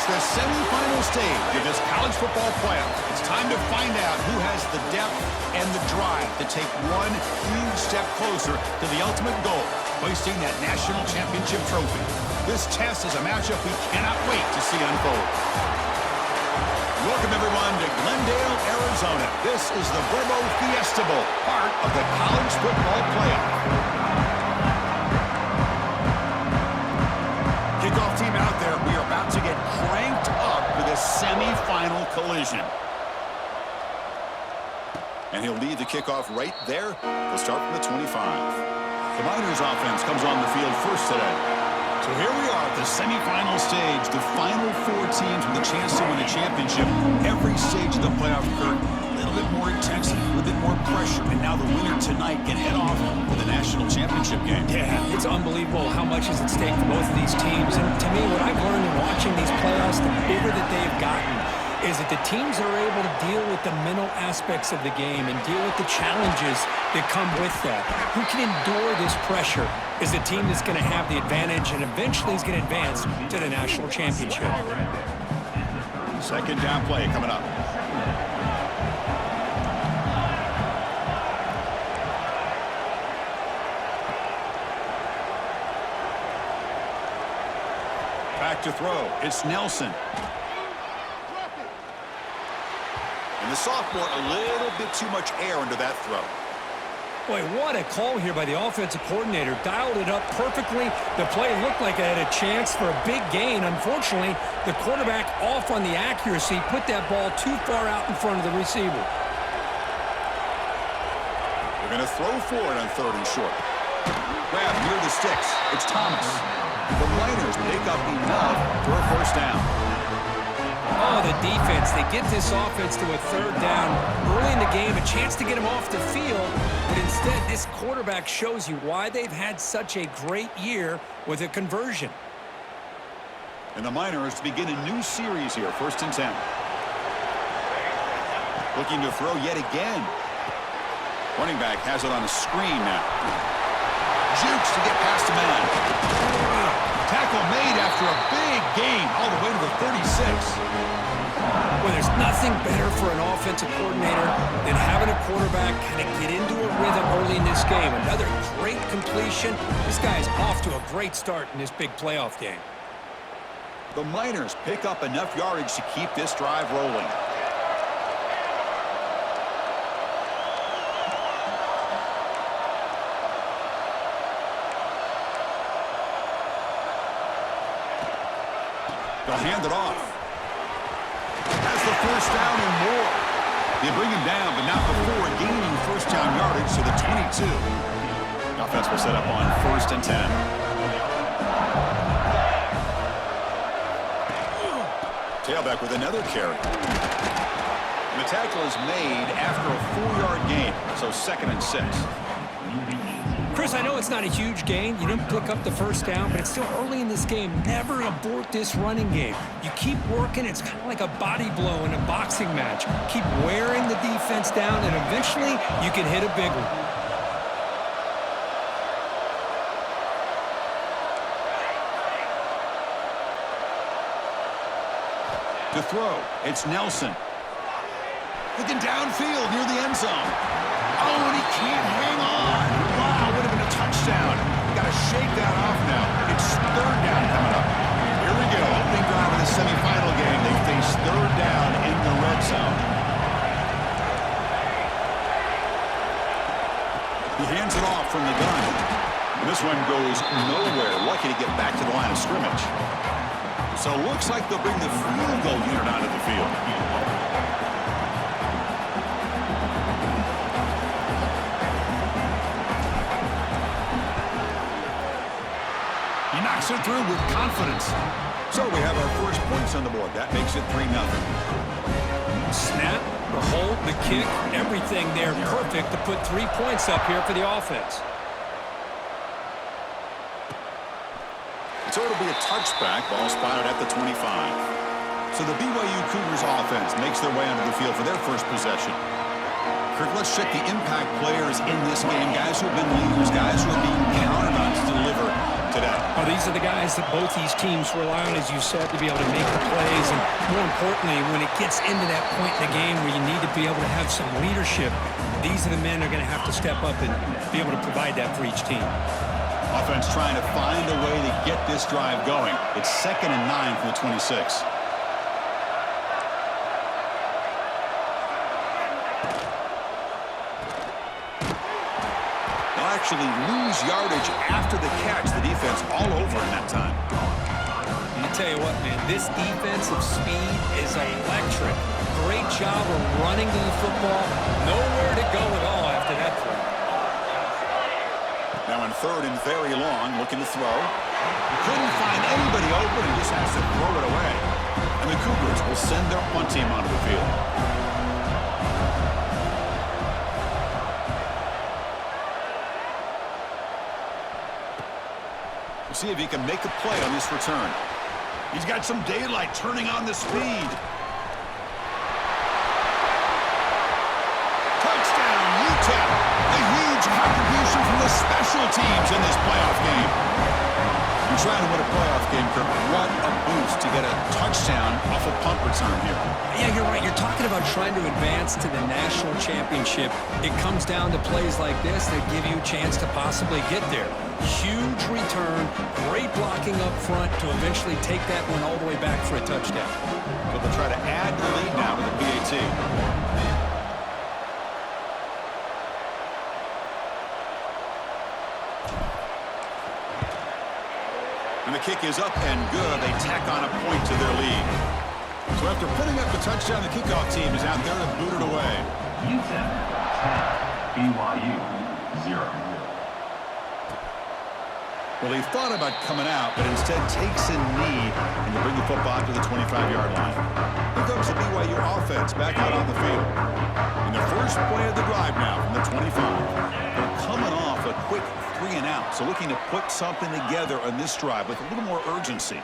It's the semifinal stage of this college football playoff. It's time to find out who has the depth and the drive to take one huge step closer to the ultimate goal, hoisting that national championship trophy. This test is a matchup we cannot wait to see unfold. Welcome, everyone, to Glendale, Arizona. This is the Verbo Fiesta Bowl, part of the college football playoff. Kickoff team out there. We are about to get cranked up for this semifinal collision. And he'll lead the kickoff right there. He'll start from the 25. The Miners offense comes on the field first today. So here we are at the semifinal stage, the final four teams with a chance to win a championship. Every stage of the playoff, Kurt, a little bit more intensity, a little bit more pressure, and now the winner tonight can head off to the national championship game. Yeah, it's unbelievable how much is at stake for both of these teams. And to me, what I've learned in watching these playoffs, the bigger that they've gotten, is that the teams that are able to deal with the mental aspects of the game and deal with the challenges that come with that. Who can endure this pressure is the team that's going to have the advantage and eventually is going to advance to the national championship. Second down play coming up. Back to throw. It's Nelson. And the sophomore, a little bit too much air under that throw. Boy, what a call here by the offensive coordinator. Dialed it up perfectly. The play looked like it had a chance for a big gain. Unfortunately, the quarterback off on the accuracy, put that ball too far out in front of the receiver. They're going to throw for it on third and short. Grab near the sticks. It's Thomas. The Miners pick up enough for a first down. Oh, the defense. They get this offense to a third down early in the game, a chance to get him off the field, but instead this quarterback shows you why they've had such a great year with a conversion. And the Miners begin a new series here, 1st and 10. Looking to throw yet again. Running back has it on a screen now. Jukes to get past the man. Tackle made after a big gain all the way to the 36. Well, there's nothing better for an offensive coordinator than having a quarterback kind of get into a rhythm early in this game. Another great completion. This guy is off to a great start in this big playoff game. The Miners pick up enough yardage to keep this drive rolling. They'll hand it off. Has the first down and more. They bring him down, but not before gaining first down yardage to the 22. The offense will set up on 1st and 10. Tailback with another carry. And the tackle is made after a 4-yard gain, so 2nd and 6. Chris, I know it's not a huge gain. You didn't pick up the first down, but it's still early in this game. Never abort this running game. You keep working. It's kind of like a body blow in a boxing match. Keep wearing the defense down, and eventually you can hit a big one. To throw, it's Nelson. Looking downfield near the end zone. Oh, and he can't hang on. Wow, would have been a touchdown. Got to shake that off now. It's 3rd down coming up. Here we go. Opening drive of the semifinal game. They face 3rd down in the red zone. He hands it off from the gun. And this one goes nowhere. Lucky to get back to the line of scrimmage. So it looks like they'll bring the field goal unit onto the field. He knocks it through with confidence. So we have our first points on the board. That makes it 3-0. Snap, the hold, the kick, everything there perfect to put 3 points up here for the offense. So it'll be a touchback. Ball spotted at the 25. So the BYU Cougars offense makes their way onto the field for their first possession. Kirk, let's check the impact players in this game. Guys who have been leaders, guys who are being counted on to deliver today? Oh, these are the guys that both these teams rely on, as you said, to be able to make the plays. And more importantly, when it gets into that point in the game where you need to be able to have some leadership, these are the men that are going to have to step up and be able to provide that for each team. Offense trying to find a way to get this drive going. It's 2nd and 9 from the 26. They'll actually lose yardage after the catch. The defense all over in that time. I tell you what, man, this defensive speed is electric. Great job of running to the football. Nowhere to go at all after that throw. Now on 3rd and very long, looking to throw. Couldn't find anybody open and just has to throw it away. And the Cougars will send their punt team onto the field. We'll see if he can make a play on this return. He's got some daylight turning on the speed. Touchdown, UTEP. A huge contribution from the special teams in this playoff game. You're trying to win a playoff game, Kirk. What a boost to get a touchdown off a punt return here. Yeah, you're right. You're talking about trying to advance to the national championship. It comes down to plays like this that give you a chance to possibly get there. Huge return, great blocking up front to eventually take that one all the way back for a touchdown. But they'll try to add the lead now with the PAT. And the kick is up and good. They tack on a point to their lead. So after putting up the touchdown, the kickoff team is out there to boot it away. UTEP 10, BYU 0. Well, he thought about coming out, but instead takes a knee and to bring the football to the 25-yard line. Here comes the BYU offense back out on the field. In the first play of the drive now from the 25. They're coming off a quick 3-and-out, so looking to put something together on this drive with a little more urgency.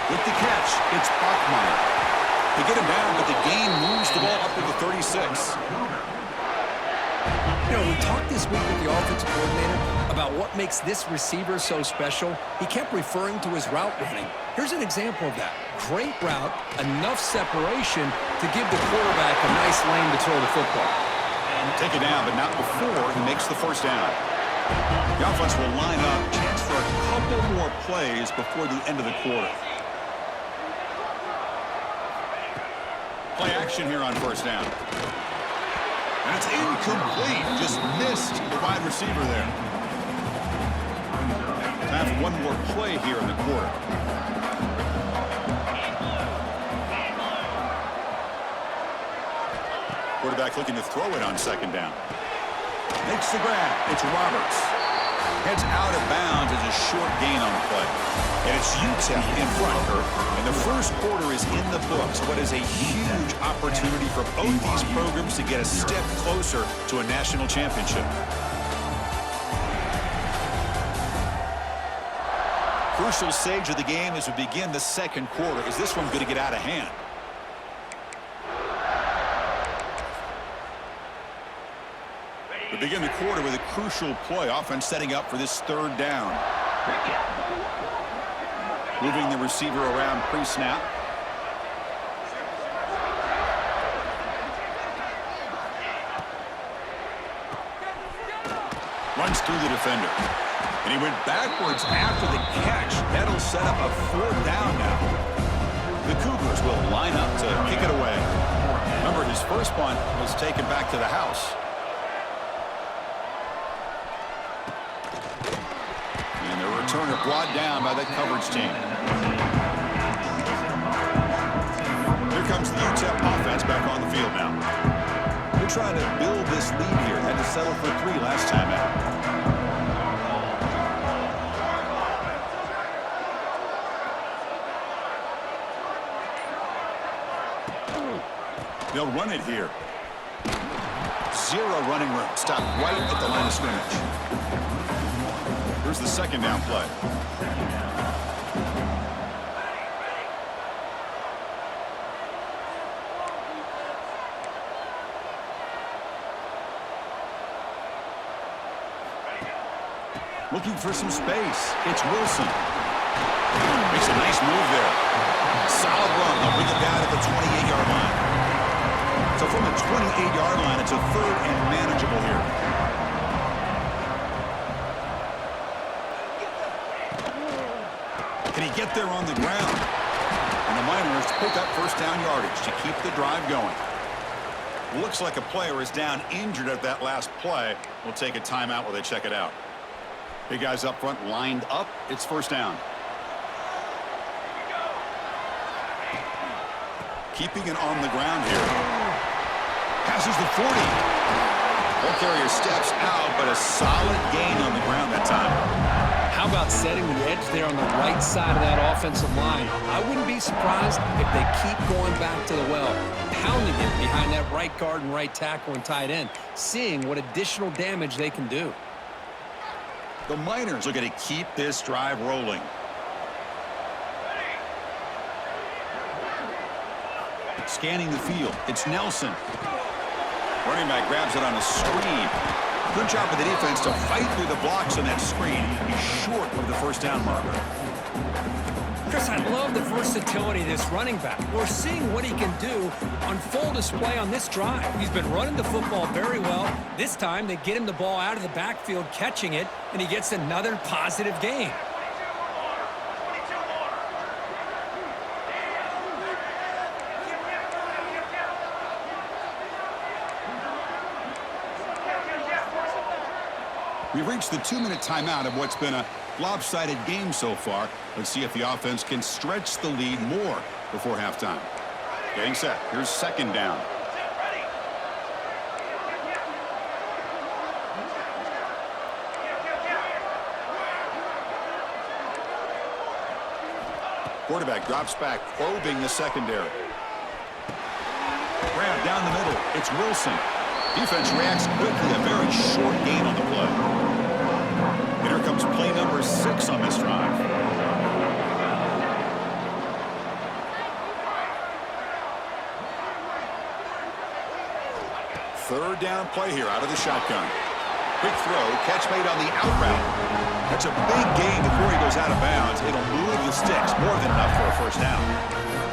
With the catch, it's Bachmeyer. They get him down, but the gain moves the ball up to the 36. You know, we talked this week with the offensive coordinator about what makes this receiver so special. He kept referring to his route running. Here's an example of that. Great route, enough separation to give the quarterback a nice lane to throw the football. Take it down, but not before he makes the first down. The offense will line up, chance for a couple more plays before the end of the quarter. Play action here on first down. And it's incomplete. Just missed the wide receiver there. Time for one more play here in the quarter. Quarterback looking to throw it on second down. Makes the grab. It's Roberts. Heads out of bounds as a short gain on the play. And it's UTEP in front, Kirk. And the first quarter is in the books. What is a huge opportunity for both these programs to get a step closer to a national championship. Crucial stage of the game as we begin the second quarter. Is this one going to get out of hand? We begin the quarter with a crucial play. Offense setting up for this third down. Moving the receiver around pre-snap. Runs through the defender. And he went backwards after the catch. That'll set up a fourth down now. The Cougars will line up to kick it away. Remember, his first punt was taken back to the house. And the returner brought down by that coverage team. Here comes the UTEP offense back on the field now. They're trying to build this lead here. Had to settle for 3 last time out. They'll run it here. 0 running room. Stop right at the line of scrimmage. Here's the second down play. Looking for some space. It's Wilson. Makes a nice move there. Solid run. They'll bring it down at the 28-yard line. So from the 28-yard line, it's a third and manageable here. Can he get there on the ground? And the Miners pick up first down yardage to keep the drive going. Looks like a player is down injured at that last play. We'll take a timeout while they check it out. Big guys up front lined up. It's first down. Keeping it on the ground here. Passes the 40. Ball carrier steps out, but a solid gain on the ground that time. How about setting the edge there on the right side of that offensive line? I wouldn't be surprised if they keep going back to the well, pounding it behind that right guard and right tackle and tight end, seeing what additional damage they can do. The Miners are going to keep this drive rolling. Scanning the field. It's Nelson. Running back grabs it on a screen. Good job of the defense to fight through the blocks on that screen. He's short of the first down marker. Chris, I love the versatility of this running back. We're seeing what he can do on full display on this drive. He's been running the football very well. This time, they get him the ball out of the backfield, catching it, and he gets another positive gain. We've reached the 2-minute timeout of what's been a lopsided game so far. Let's see if the offense can stretch the lead more before halftime. Getting set. Here's second down. Quarterback drops back, probing the secondary. Grab down the middle. It's Wilson. Defense reacts quickly. A very short gain on the play. Here comes play number 6 on this drive. Third down play here out of the shotgun. Quick throw, catch made on the out route. That's a big gain before he goes out of bounds. It'll move the sticks, more than enough for a first down.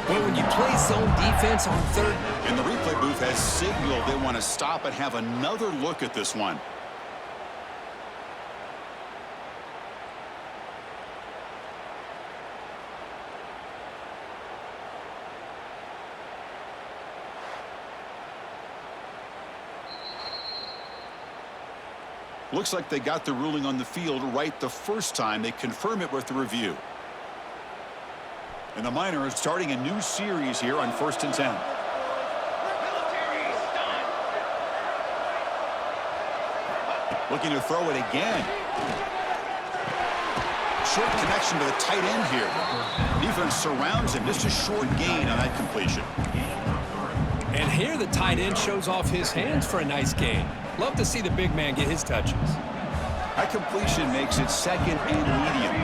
Well, when you play zone defense on third, and the replay booth has signaled they want to stop and have another look at this one. Looks like they got the ruling on the field right the first time. They confirm it with the review. And the Miners starting a new series here on 1st and 10. Looking to throw it again. Short connection to the tight end here. Defense surrounds him. Just a short gain on that completion. and here the tight end shows off his hands for a nice gain. Love to see the big man get his touches. That completion makes it second and medium.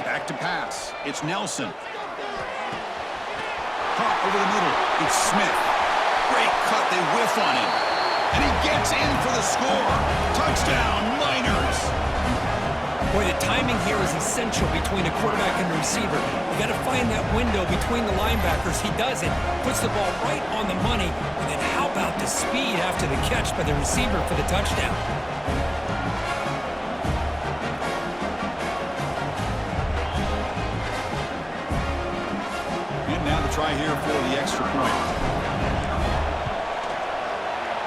Back to pass. It's Nelson. Caught over the middle. It's Smith. Great cut. They whiff on him. And he gets in for the score. Touchdown, Miners. Boy, the timing here is essential between a quarterback and a receiver. You got to find that window between the linebackers. He does it. Puts the ball right on the money. And then how about the speed after the catch by the receiver for the touchdown? And now the try here for the extra point.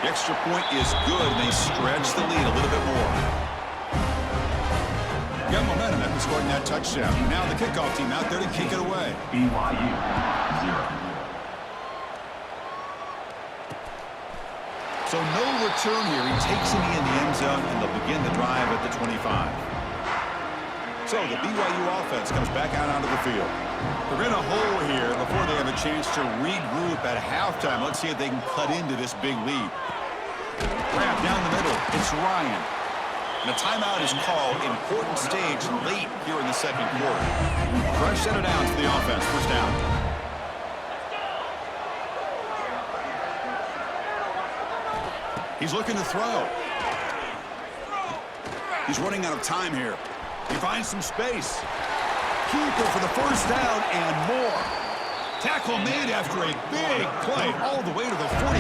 The extra point is good, and they stretch the lead a little bit more. Got momentum after scoring that touchdown. Now the kickoff team out there to kick it away. BYU 0. So no return here. He takes it in the end zone, and they'll begin the drive at the 25. So the BYU offense comes back out onto the field. They're in a hole here before they have a chance to regroup at halftime. Let's see if they can cut into this big lead. Grab down the middle. It's Ryan. And a timeout is called. Important stage late here in the second quarter. Fresh set of downs for the offense. First down. He's looking to throw. He's running out of time here. He finds some space. Keeper for the first down and more. Tackle made after a big play all the way to the 41.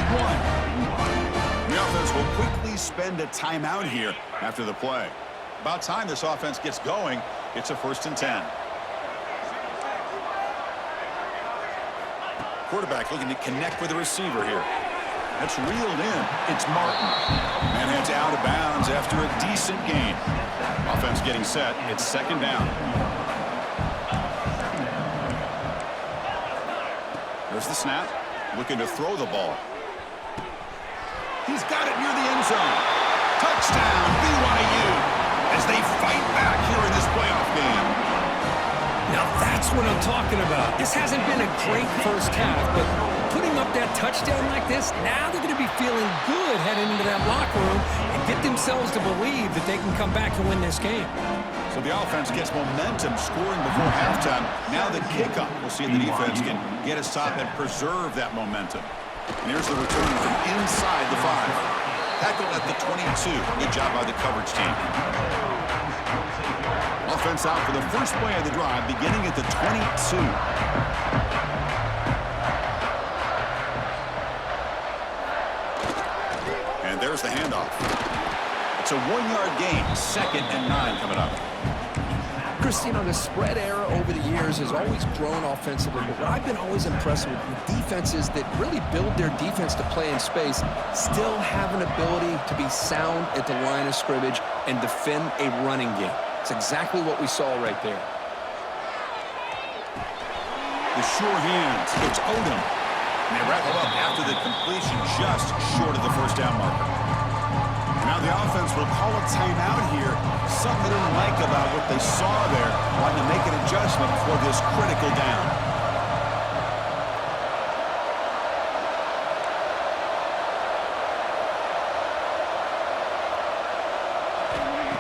The offense will quickly spend a timeout here after the play. About time this offense gets going. It's a 1st and 10. Quarterback looking to connect with the receiver here. That's reeled in. It's Martin. And it's out of bounds after a decent gain. Offense getting set. It's 2nd down. There's the snap. Looking to throw the ball. He's got it near the end zone. Touchdown, BYU, as they fight back here in this playoff game. Now that's what I'm talking about. This hasn't been a great first half, but putting up that touchdown like this, now they're going to be feeling good heading into that locker room and get themselves to believe that they can come back and win this game. So the offense gets momentum scoring before halftime. Now the kickoff. We'll see if the defense can get a stop and preserve that momentum. And here's the return from inside the 5. Tackled at the 22. Good job by the coverage team. Offense out for the first play of the drive, beginning at the 22. And there's the handoff. It's a 1-yard gain. 2nd and 9 coming up. Christine, the spread era over the years has always grown offensively, but what I've been always impressed with defenses that really build their defense to play in space still have an ability to be sound at the line of scrimmage and defend a running game. It's exactly what we saw right there. The sure hands. It's Odom. And they wrap him up after the completion just short of the first down marker. Now the offense will call a timeout here. Something they didn't like about what they saw there. Wanting to make an adjustment for this critical down.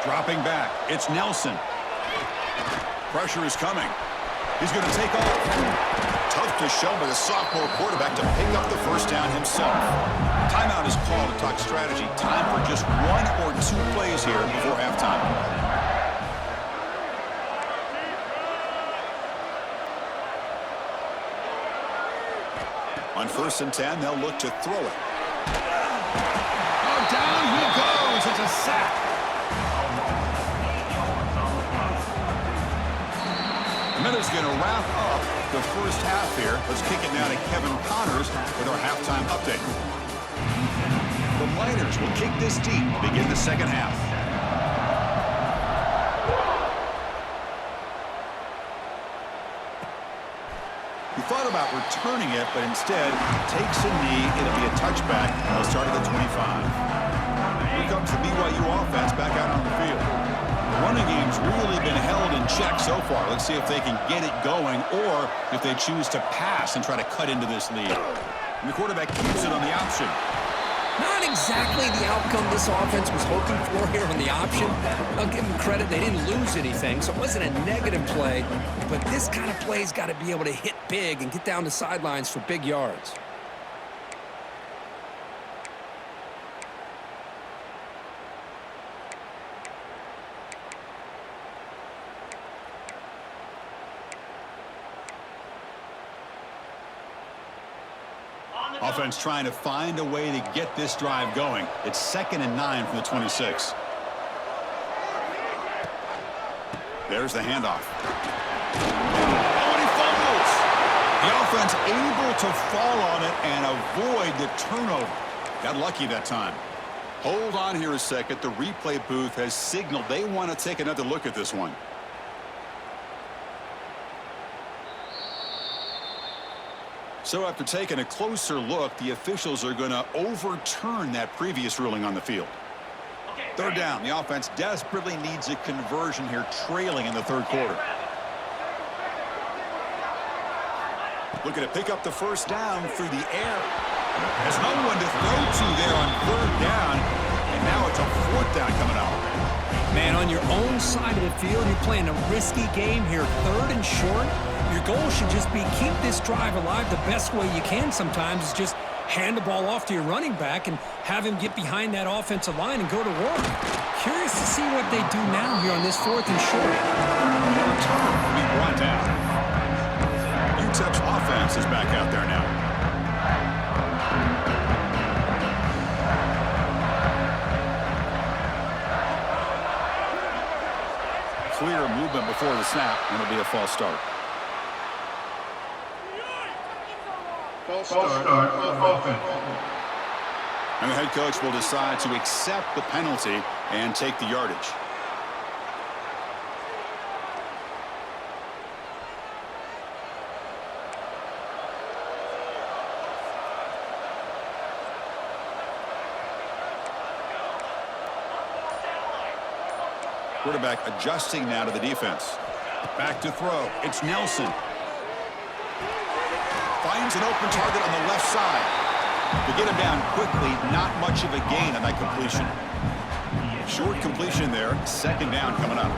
Dropping back. It's Nelson. Pressure is coming. He's going to take off. Tough to show by the sophomore quarterback to pick up the first down himself. Timeout is called to talk strategy. Time for just 1 or 2 plays here before halftime. On 1st and 10, they'll look to throw it. Oh, down he goes. It's a sack. Minutes going to wrap up the first half here. Let's kick it now to Kevin Connors with our halftime update. The Miners will kick this deep to begin the second half. He thought about returning it, but instead takes a knee. It'll be a touchback. They'll start at the 25. Here comes the BYU offense back out on the field. The running game's really been held in check so far. Let's see if they can get it going or if they choose to pass and try to cut into this lead. And the quarterback keeps it on the option. Not exactly the outcome this offense was hoping for here on the option. I'll give them credit. They didn't lose anything, so it wasn't a negative play. But this kind of play's got to be able to hit big and get down the sidelines for big yards. Offense trying to find a way to get this drive going. It's 2nd and 9 from the 26. There's the handoff. Oh, and he fumbles. The offense able to fall on it and avoid the turnover. Got lucky that time. Hold on here a second. The replay booth has signaled they want to take another look at this one. So after taking a closer look, the officials are going to overturn that previous ruling on the field. 3rd down. The offense desperately needs a conversion here, trailing in the 3rd quarter. Looking to pick up the first down through the air. There's no one to throw to there on 3rd down, and now it's a 4th down coming up. Man, on your own side of the field, you're playing a risky game here. 3rd and short. Your goal should just be keep this drive alive the best way you can sometimes is just hand the ball off to your running back and have him get behind that offensive line and go to work. Curious to see what they do now here on this 4th and short. The return will be brought down. UTEP's offense is back out there now. Clear movement before the snap, and it'll be a false start. False start on offense. And the head coach will decide to accept the penalty and take the yardage. Quarterback adjusting now to the defense. Back to throw. It's Nelson. Finds an open target on the left side. To get him down quickly, not much of a gain on that completion. Short completion there. 2nd down coming up.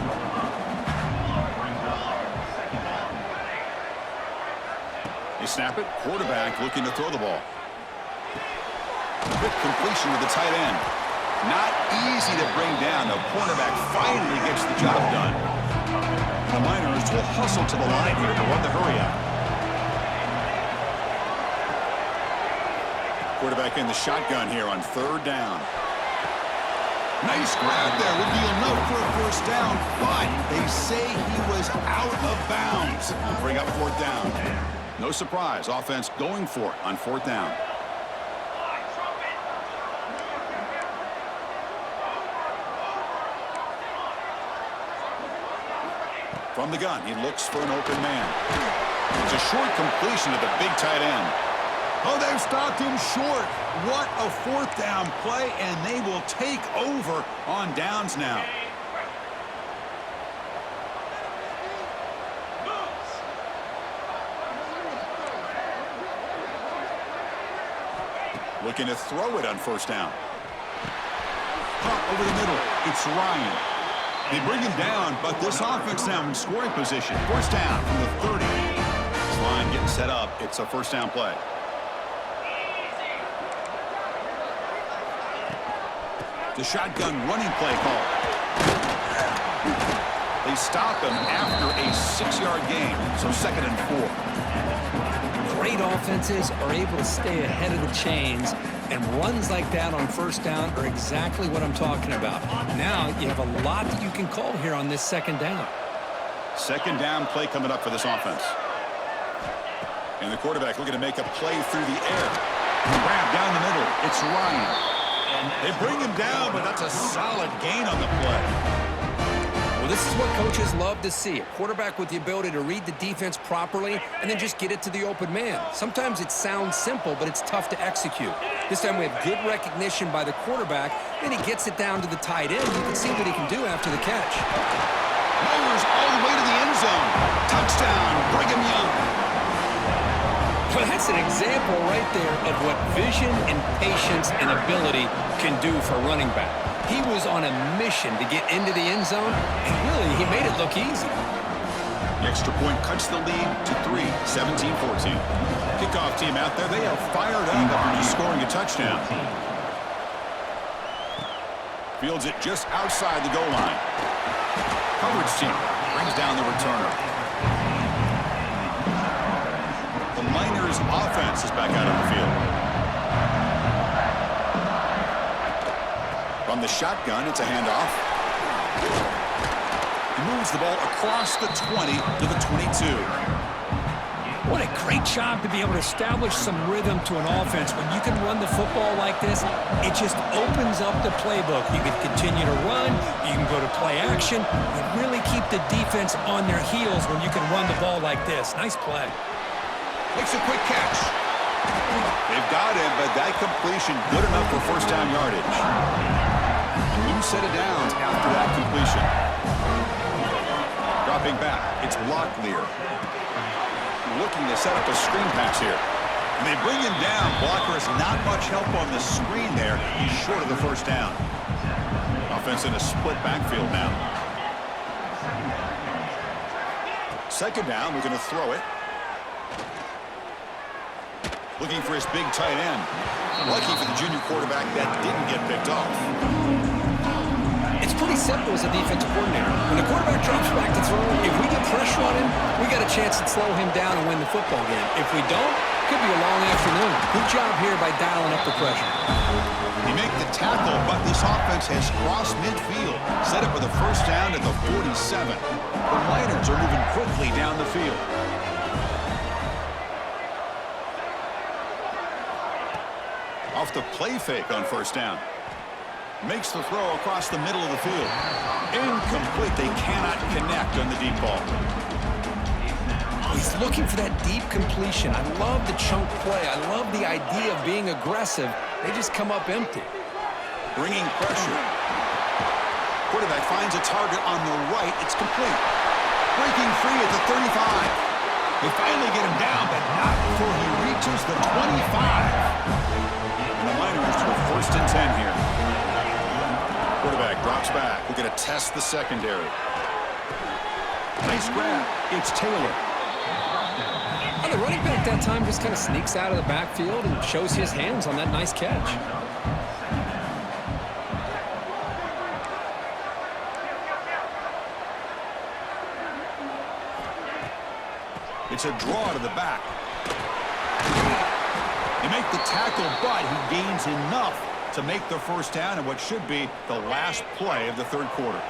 They snap it. Quarterback looking to throw the ball. Quick completion to the tight end. Not easy to bring down. The cornerback finally gets the job done. The Miners will hustle to the line here to run the hurry out. Quarterback in the shotgun here on 3rd down. Nice grab there. Would be enough for a 1st down, but they say he was out of bounds. We'll bring up 4th down. No surprise. Offense going for it on 4th down. From the gun, he looks for an open man. It's a short completion to the big tight end. Oh, they've stopped him short. What a 4th down play, and they will take over on downs now. Looking to throw it on 1st down. Pop over the middle. It's Ryan. They bring him down, but this offense now in scoring position. 1st down from the 30. This line getting set up. It's a 1st down play. The shotgun running play call. They stop him after a 6-yard gain, so 2nd and 4. Great offenses are able to stay ahead of the chains, and runs like that on 1st down are exactly what I'm talking about. Now you have a lot that you can call here on this 2nd down. 2nd down play coming up for this offense. And the quarterback looking to make a play through the air. Grab down the middle. It's Ryan. They bring him down, but that's a solid gain on the play. Well, this is what coaches love to see. A quarterback with the ability to read the defense properly and then just get it to the open man. Sometimes it sounds simple, but it's tough to execute. This time we have good recognition by the quarterback, and he gets it down to the tight end. You can see what he can do after the catch. Mowers all the way to the end zone. Touchdown, Brigham Young. Well, that's an example right there of what vision and patience and ability can do for running back. He was on a mission to get into the end zone, and really, he made it look easy. The extra point cuts the lead to 3, 17-14. Kickoff team out there, they are fired up after just scoring a touchdown. Fields it just outside the goal line. Coverage team brings down the returner. The Miners' offense is back out on the field. From the shotgun, it's a handoff. He moves the ball across the 20 to the 22. What a great job to be able to establish some rhythm to an offense. When you can run the football like this, it just opens up the playbook. You can continue to run. You can go to play action. You really keep the defense on their heels when you can run the ball like this. Nice play. Makes a quick catch. They've got him, but that completion good enough for 1st down yardage. A new set of downs after that completion. Dropping back, it's Locklear. Looking to set up a screen pass here. And they bring him down. Blocker has not much help on the screen there. He's short of the 1st down. Offense in a split backfield now. 2nd down, we're going to throw it. Looking for his big tight end. Lucky for the junior quarterback that didn't get picked off. It's pretty simple as a defensive coordinator. When the quarterback drops back to throw, if we get pressure on him, we got a chance to slow him down and win the football game. If we don't, it could be a long afternoon. Good job here by dialing up the pressure. They make the tackle, but this offense has crossed midfield. Set up with a first down at the 47. The Miners are moving quickly down the field. Off the play fake on first down. Makes the throw across the middle of the field. Incomplete. They cannot connect on the deep ball. He's looking for that deep completion. I love the chunk play. I love the idea of being aggressive. They just come up empty. Bringing pressure. Quarterback finds a target on the right. It's complete. Breaking free at the 35. They finally get him down, but not before he reaches the 25. And the Miners to a 1st and 10 here. Quarterback drops back. We're going to test the secondary. Nice grab. It's Taylor. Well, the running back that time just kind of sneaks out of the backfield and shows his hands on that nice catch. It's a draw to the back. They make the tackle, but he gains enough to make the first down in what should be the last play of the third quarter.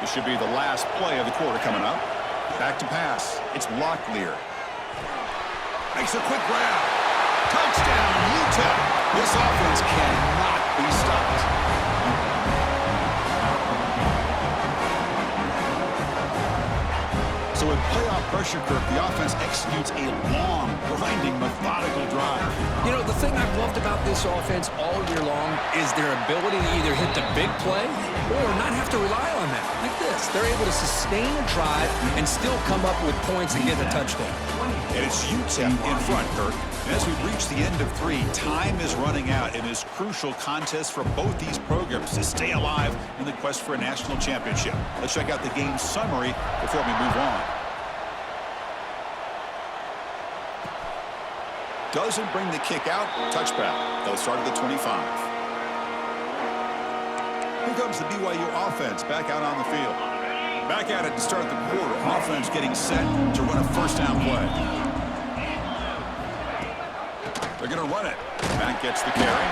This should be the last play of the quarter coming up. Back to pass. It's Locklear. Makes a quick grab. Touchdown, UTEP. This offense cannot be stopped. So with playoff pressure, Kirk, the offense executes a long, grinding, methodical drive. You know, the thing I've loved about this offense all year long is their ability to either hit the big play or not have to rely on that. Like this. They're able to sustain a drive and still come up with points and get a touchdown. And it's UTEP in front, Kirk. And as we reach the end of 3, time is running out in this crucial contest for both these programs to stay alive in the quest for a national championship. Let's check out the game summary before we move on. Doesn't bring the kick out. Touchback. They'll start at the 25. Here comes the BYU offense back out on the field. Back at it to start the quarter. Offense getting set to run a first down play. They're going to run it. Back gets the carry.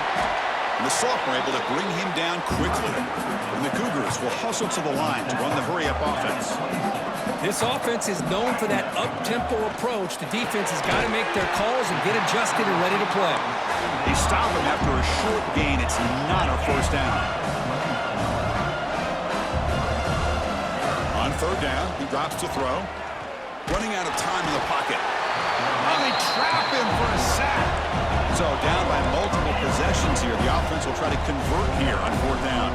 And the sophomore able to bring him down quickly. And the Cougars will hustle to the line to run the hurry-up offense. This offense is known for that up-tempo approach. The defense has got to make their calls and get adjusted and ready to play. They stop him after a short gain. It's not a first down. On third down, he drops to throw. Running out of time in the pocket. And they trap him for a sack. So down by multiple possessions here. The offense will try to convert here on fourth down.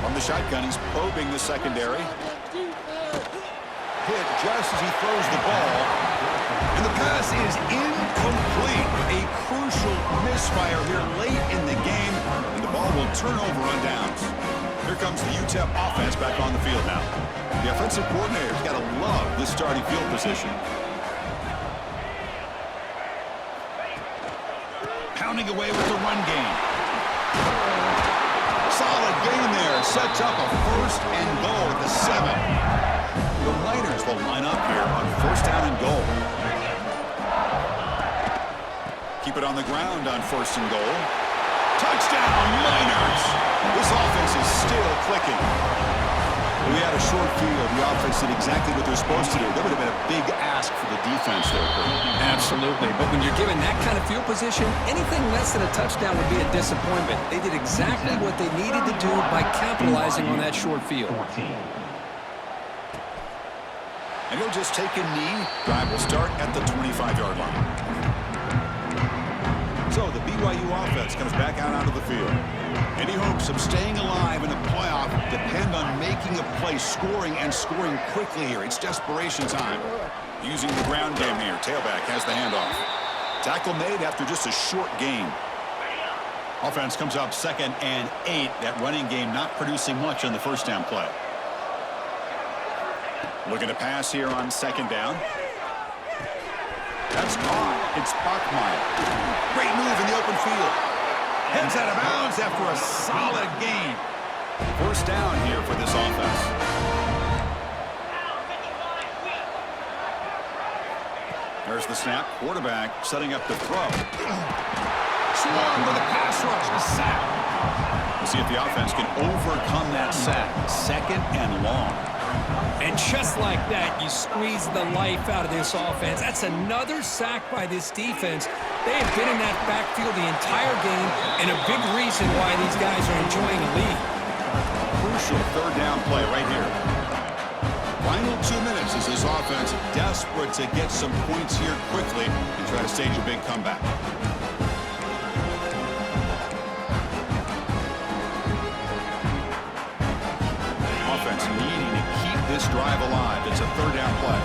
From the shotgun, he's probing the secondary. Hit just as he throws the ball. And the pass is incomplete. A crucial misfire here late in the game. And the ball will turn over on downs. Here comes the UTEP offense back on the field now. The offensive coordinator's got to love this starting field position. Pounding away with the run game. Solid gain there. Sets up a first and goal at the 7. The Miners will line up here on first down and goal. Keep it on the ground on first and goal. Touchdown, Miners! This offense is still clicking. We had a short field. The offense did exactly what they're supposed to do. That would have been a big ask for the defense there, Kurt. Absolutely. But when you're given that kind of field position, anything less than a touchdown would be a disappointment. They did exactly what they needed to do by capitalizing on that short field. And he'll just take a knee. Drive will start at the 25-yard line. So the BYU offense comes back out onto the field. Any hopes of staying alive in a playoff depend on making a play, scoring and scoring quickly here. It's desperation time. Using the ground game here. Tailback has the handoff. Tackle made after just a short gain. Offense comes up 2nd and 8. That running game not producing much on the first down play. Looking to pass here on 2nd down. That's caught. It's Bachmeyer. Great move in the open field. Heads out of bounds after a solid gain. First down here for this offense. There's the snap. Quarterback setting up the throw. Swarm with a pass rush. A sack. We'll see if the offense can overcome that sack. Second and long. And just like that, you squeeze the life out of this offense. That's another sack by this defense. They have been in that backfield the entire game, and a big reason why these guys are enjoying a lead. Crucial third down play right here. Final 2 minutes as this offense desperate to get some points here quickly and try to stage a big comeback. Offense needing to keep this drive alive. It's a third down play.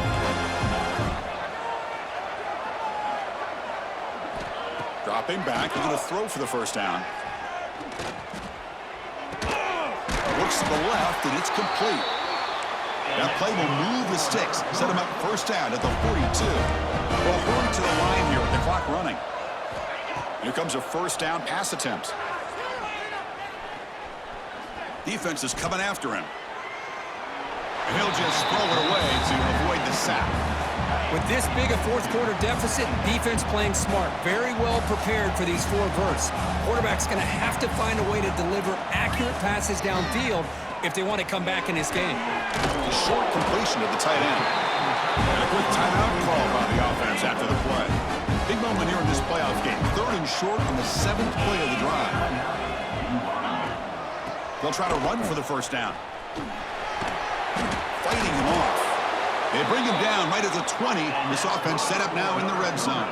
Dropping back, he's going to throw for the first down. Looks to the left, and it's complete. That play will move the sticks, set him up first down at the 42. Well, hurry to the line here with the clock running. Here comes a first down pass attempt. Defense is coming after him. And he'll just throw it away to avoid the sack. With this big a fourth quarter deficit, defense playing smart, very well prepared for these 4 verts. Quarterback's going to have to find a way to deliver accurate passes downfield if they want to come back in this game. A short completion to the tight end. And a quick timeout call by the offense after the play. Big moment here in this playoff game. 3rd and short on the 7th play of the drive. They'll try to run for the first down. Fighting him off. They bring him down right at the 20. This offense set up now in the red zone.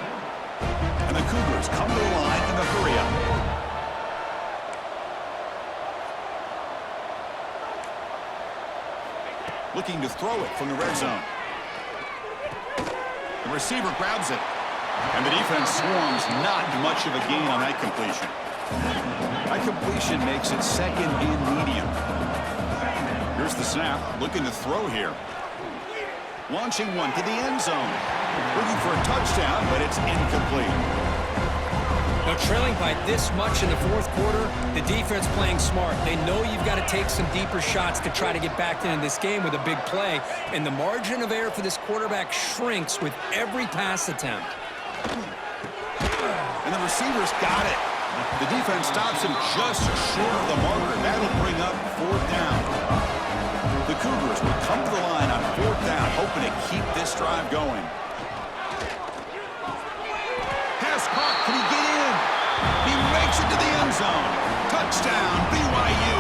And the Cougars come to the line in the hurry-up. Looking to throw it from the red zone. The receiver grabs it. And the defense swarms. Not much of a gain on that completion. That completion makes it 2nd and medium. Here's the snap. Looking to throw here. Launching one to the end zone. Looking for a touchdown, but it's incomplete. Now, trailing by this much in the 4th quarter, the defense playing smart. They know you've got to take some deeper shots to try to get back into this game with a big play, and the margin of error for this quarterback shrinks with every pass attempt. And the receivers got it. The defense stops him just short of the marker. That'll bring up 4th down. The Cougars will come to the line on 4th down, hoping to keep this drive going. Pass caught. Can he get in? He makes it to the end zone. Touchdown, BYU.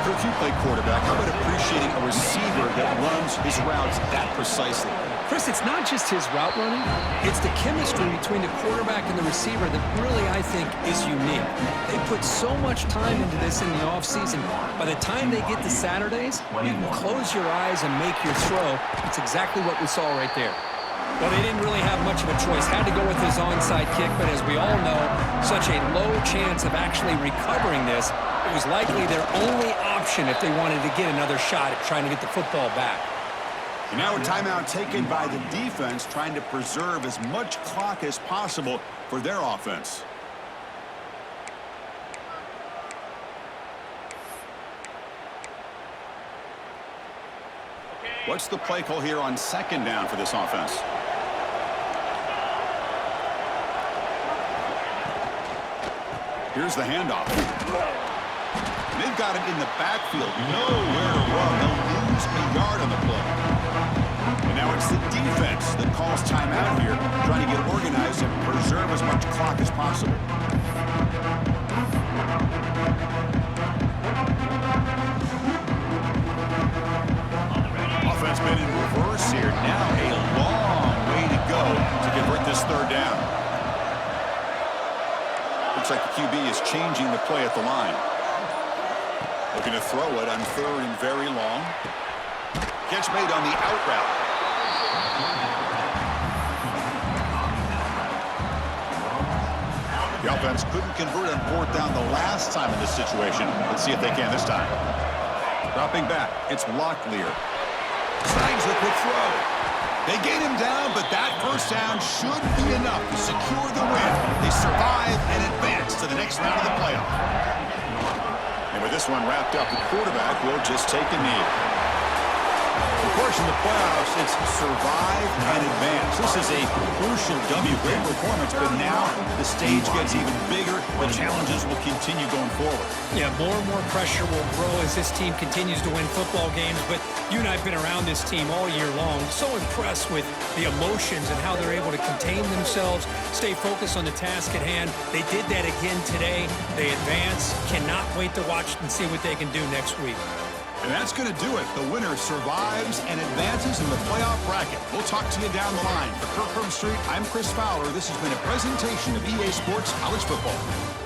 Kirk, you play quarterback. How about appreciating a receiver that runs his routes that precisely? Chris, it's not just his route running. It's the chemistry between the quarterback and the receiver that really, I think, is unique. They put so much time into this in the offseason. By the time they get to Saturdays, you can close your eyes and make your throw. It's exactly what we saw right there. Well, they didn't really have much of a choice. Had to go with his onside kick, but as we all know, such a low chance of actually recovering this. It was likely their only option if they wanted to get another shot at trying to get the football back. And now a timeout taken by the defense, trying to preserve as much clock as possible for their offense. What's the play call here on 2nd down for this offense? Here's the handoff. They've got him in the backfield. Nowhere to run. They'll lose a yard on the play. And now it's the defense that calls timeout here, trying to get organized and preserve as much clock as possible. Offense been in reverse here. Now a long way to go to convert this 3rd down. Looks like the QB is changing the play at the line. Looking to throw it on 3rd and very long. Catch made on the out route. The offense couldn't convert on 4th down the last time in this situation. Let's see if they can this time. Dropping back, it's Locklear. Snags the quick throw. They gain him down, but that first down should be enough to secure the win. They survive and advance to the next round of the playoff. And with this one wrapped up, the quarterback will just take a knee. Of course, in the playoffs, it's survive and advance. This is a crucial W. Great performance, but now the stage gets even bigger. The challenges will continue going forward. Yeah, more and more pressure will grow as this team continues to win football games, but you and I have been around this team all year long. So impressed with the emotions and how they're able to contain themselves, stay focused on the task at hand. They did that again today. They advance. Cannot wait to watch and see what they can do next week. And that's going to do it. The winner survives and advances in the playoff bracket. We'll talk to you down the line. For Kirkland Street, I'm Chris Fowler. This has been a presentation of EA Sports College Football.